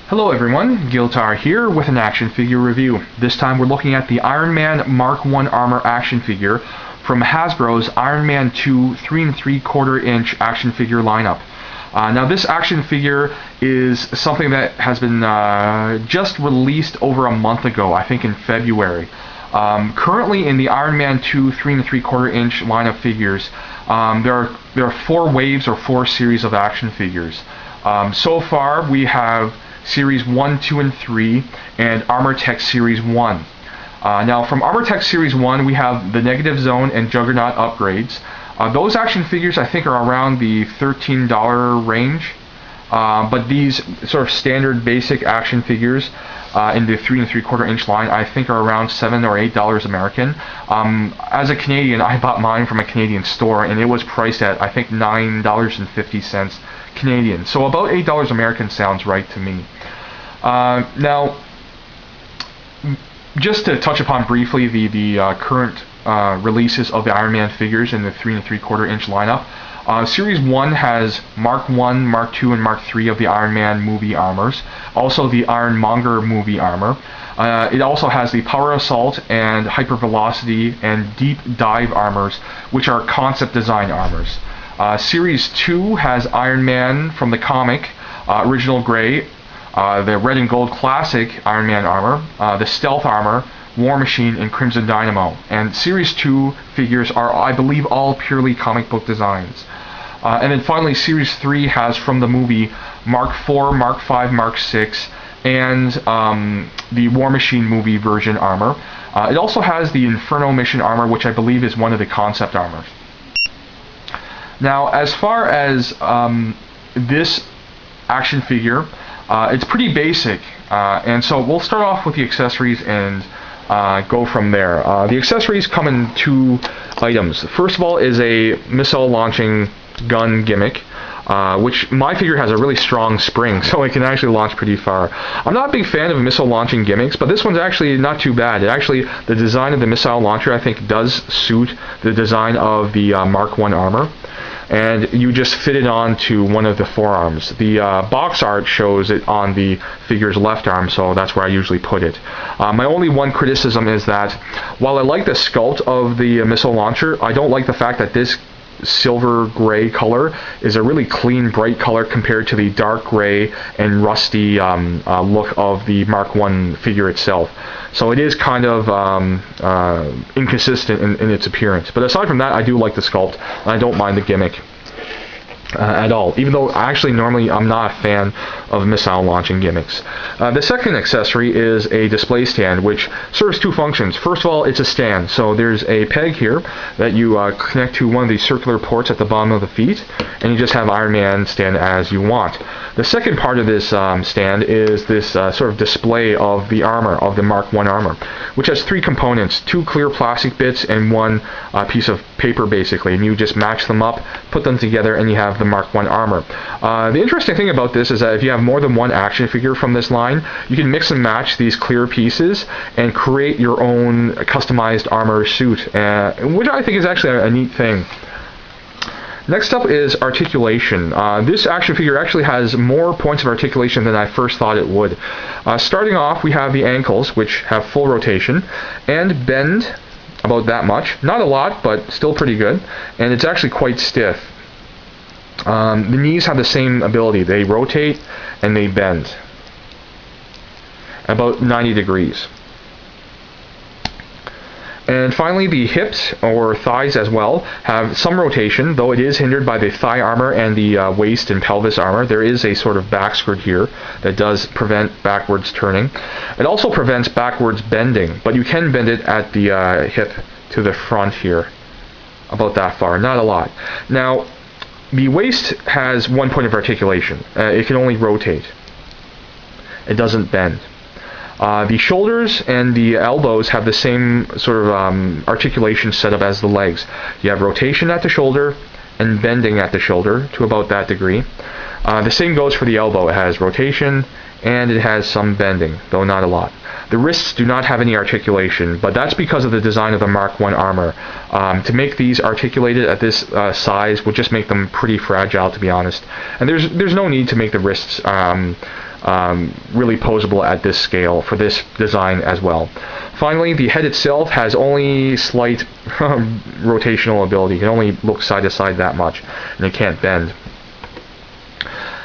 Hello everyone, Giltar here with an action figure review. This time we're looking at the Iron Man Mark 1 Armor action figure from Hasbro's Iron Man 2 3 3/4 inch action figure lineup. Now this action figure is something that has been just released over a month ago, I think in February. Currently in the Iron Man 2 3 3/4 inch line of figures, there are 4 waves or 4 series of action figures. So far we have Series 1, 2, and 3, and Armor Tech Series 1. Now from Armor Tech Series 1 we have the Negative Zone and Juggernaut upgrades. Those action figures I think are around the $13 range, but these sort of standard basic action figures in the 3 3/4 inch line I think are around $7 or $8 American. As a Canadian, I bought mine from a Canadian store and it was priced at I think $9.50 Canadian, so about $8 American sounds right to me. Now, just to touch upon briefly the current releases of the Iron Man figures in the 3 3/4 inch lineup. Series 1 has Mark 1, Mark 2, and Mark 3 of the Iron Man movie armors. Also the Ironmonger movie armor. It also has the Power Assault and Hypervelocity and Deep Dive armors, which are concept design armors. Series 2 has Iron Man from the comic, Original Grey, the Red and Gold Classic Iron Man armor, the Stealth armor, War Machine, and Crimson Dynamo. And Series 2 figures are, I believe, all purely comic book designs. And then finally, Series 3 has from the movie Mark 4, Mark 5, Mark 6, and the War Machine movie version armor. It also has the Inferno Mission armor, which I believe is one of the concept armors. Now, as far as this action figure, it's pretty basic, and so we'll start off with the accessories and go from there. The accessories come in 2 items. First of all is a missile launching gun gimmick, which my figure has a really strong spring, so it can actually launch pretty far. I'm not a big fan of missile launching gimmicks, but this one's actually not too bad. The design of the missile launcher I think does suit the design of the Mark 1 armor, and you just fit it onto one of the forearms. The box art shows it on the figure's left arm, so that's where I usually put it. My only one criticism is that while I like the sculpt of the missile launcher, I don't like the fact that this silver gray color is a really clean, bright color compared to the dark gray and rusty look of the Mark 1 figure itself. So it is kind of inconsistent in its appearance. But aside from that, I do like the sculpt, and I don't mind the gimmick at all, even though actually normally I'm not a fan of missile launching gimmicks. The second accessory is a display stand, which serves 2 functions. First of all, it's a stand, so there's a peg here that you connect to one of the circular ports at the bottom of the feet, and you just have Iron Man stand as you want. The second part of this stand is this sort of display of the armor, of the Mark 1 armor, which has 3 components, 2 clear plastic bits and 1 piece of paper basically, and you just match them up, put them together, and you have the Mark 1 armor. The interesting thing about this is that if you have more than one action figure from this line, you can mix and match these clear pieces and create your own customized armor suit, which I think is actually a neat thing. Next up is articulation. This action figure actually has more points of articulation than I first thought it would. Starting off, we have the ankles, which have full rotation and bend about that much. Not a lot, but still pretty good, and it's actually quite stiff. The knees have the same ability. They rotate and they bend about 90 degrees. And finally, the hips, or thighs as well, have some rotation, though it is hindered by the thigh armor and the waist and pelvis armor. There is a sort of back skirt here that does prevent backwards turning. It also prevents backwards bending, but you can bend it at the hip to the front here, about that far, not a lot. Now, the waist has 1 point of articulation. It can only rotate. It doesn't bend. The shoulders and the elbows have the same sort of articulation setup as the legs. You have rotation at the shoulder and bending at the shoulder to about that degree. The same goes for the elbow. It has rotation and it has some bending, though not a lot. The wrists do not have any articulation, but that's because of the design of the Mark 1 armor. To make these articulated at this size would just make them pretty fragile, to be honest. And there's no need to make the wrists really posable at this scale for this design as well. Finally, the head itself has only slight rotational ability. It can only look side to side that much, and it can't bend.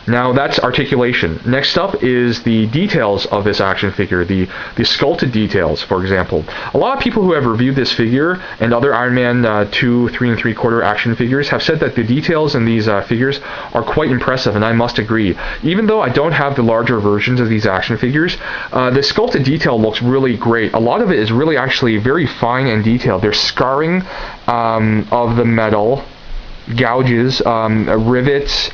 Now that's articulation. Next up is the details of this action figure, the sculpted details, for example. A lot of people who have reviewed this figure and other Iron Man 2, 3 3/4 action figures have said that the details in these figures are quite impressive, and I must agree. Even though I don't have the larger versions of these action figures, the sculpted detail looks really great. A lot of it is really actually very fine and detailed. There's scarring of the metal, gouges, rivets,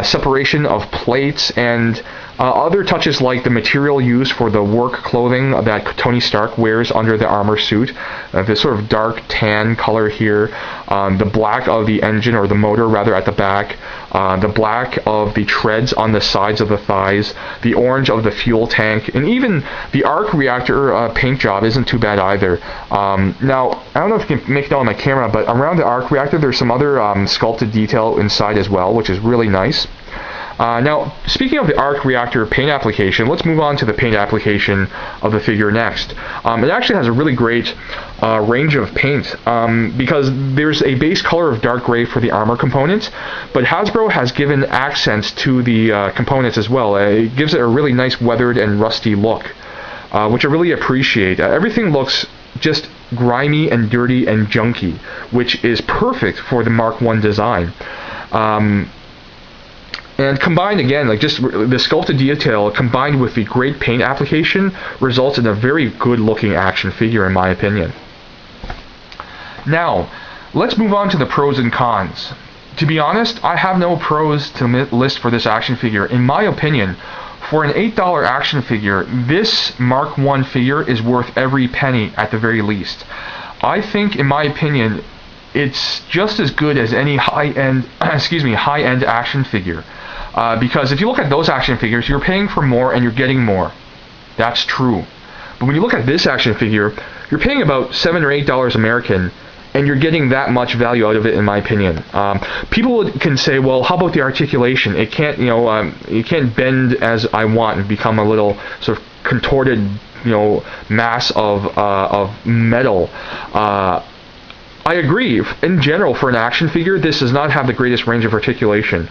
separation of plates, and other touches like the material used for the work clothing that Tony Stark wears under the armor suit. This sort of dark tan color here, the black of the engine, or the motor rather, at the back, the black of the treads on the sides of the thighs, the orange of the fuel tank, and even the arc reactor paint job isn't too bad either. Now, I don't know if you can make it out on my camera, but around the arc reactor there's some other sculpted detail inside as well, which is really nice. Now, speaking of the arc reactor paint application, let's move on to the paint application of the figure next. It actually has a really great range of paint because there's a base color of dark gray for the armor components, but Hasbro has given accents to the components as well. It gives it a really nice weathered and rusty look, which I really appreciate. Everything looks just grimy and dirty and junky, which is perfect for the Mark I design. And combined again, like just the sculpted detail combined with the great paint application results in a very good looking action figure in my opinion. Now, let's move on to the pros and cons. To be honest, I have no pros to list for this action figure. In my opinion, for an $8 action figure, this Mark I figure is worth every penny at the very least. I think, in my opinion, it's just as good as any high-end action figure. Because if you look at those action figures, you're paying for more and you're getting more. That's true. But when you look at this action figure, you're paying about $7 or $8 American, and you're getting that much value out of it, in my opinion. People can say, well, how about the articulation? It can't, it can't bend as I want and become a little sort of contorted, mass of metal. I agree. In general, for an action figure, this does not have the greatest range of articulation.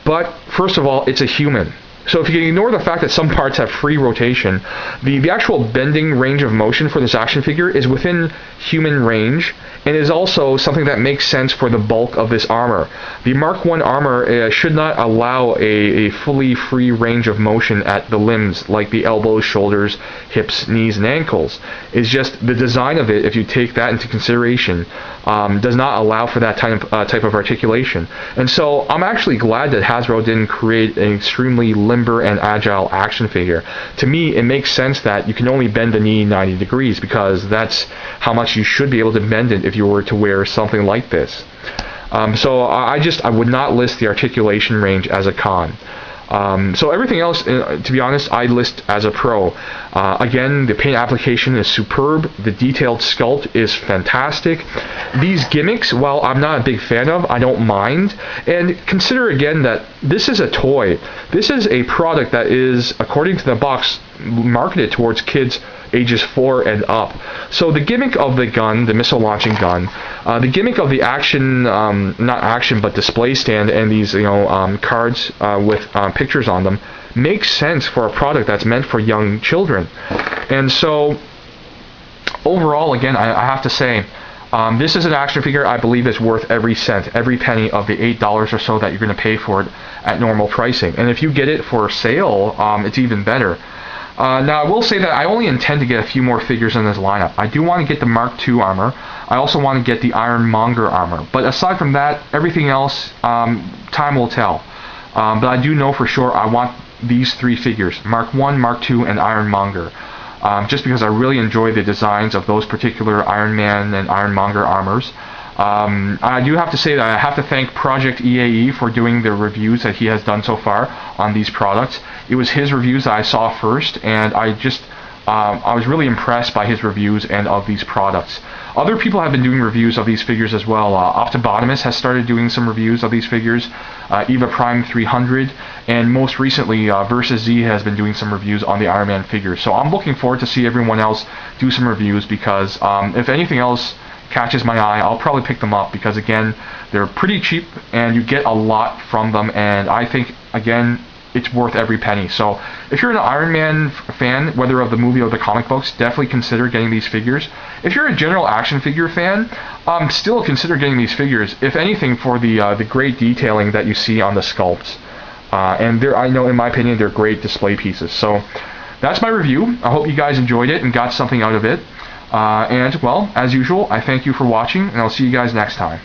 But, first of all, it's a human. So if you can ignore the fact that some parts have free rotation, the actual bending range of motion for this action figure is within human range, and is also something that makes sense for the bulk of this armor. The Mark I armor should not allow a fully free range of motion at the limbs, like the elbows, shoulders, hips, knees, and ankles. It's just the design of it, if you take that into consideration, does not allow for that type of articulation. And so I'm actually glad that Hasbro didn't create an extremely limber and agile action figure. To me, it makes sense that you can only bend the knee 90 degrees, because that's how much you should be able to bend it if you were to wear something like this. So I would not list the articulation range as a con. So everything else, to be honest, I list as a pro. Again, the paint application is superb. The detailed sculpt is fantastic. These gimmicks, while I'm not a big fan of, I don't mind. And consider again that this is a toy. This is a product that is, according to the box, marketed towards kids ages 4 and up. So the gimmick of the gun, the missile launching gun, the gimmick of the action, not action but display stand, and these cards with pictures on them, makes sense for a product that's meant for young children. And so overall, again, I have to say, this is an action figure I believe is worth every cent, every penny of the $8 or so that you're going to pay for it at normal pricing. And if you get it for sale, it's even better. Now, I will say that I only intend to get a few more figures in this lineup. I do want to get the Mark II armor. I also want to get the Ironmonger armor. But aside from that, everything else, time will tell. But I do know for sure I want these 3 figures, Mark I, Mark II, and Ironmonger. Just because I really enjoy the designs of those particular Iron Man and Ironmonger armors. I do have to say that I have to thank Project EAE for doing the reviews that he has done so far on these products. It was his reviews that I saw first, and I just I was really impressed by his reviews and of these products. Other people have been doing reviews of these figures as well. Optibotimus has started doing some reviews of these figures. Eva Prime 300, and most recently Versus Z has been doing some reviews on the Iron Man figures. So I'm looking forward to see everyone else do some reviews, because if anything else catches my eye, I'll probably pick them up, because again, they're pretty cheap and you get a lot from them, and I think, again, it's worth every penny. So if you're an Iron Man fan, whether of the movie or the comic books, definitely consider getting these figures. If you're a general action figure fan, still consider getting these figures, if anything, for the great detailing that you see on the sculpts. And I know, in my opinion, they're great display pieces. So that's my review. I hope you guys enjoyed it and got something out of it. And, well, as usual, I thank you for watching, and I'll see you guys next time.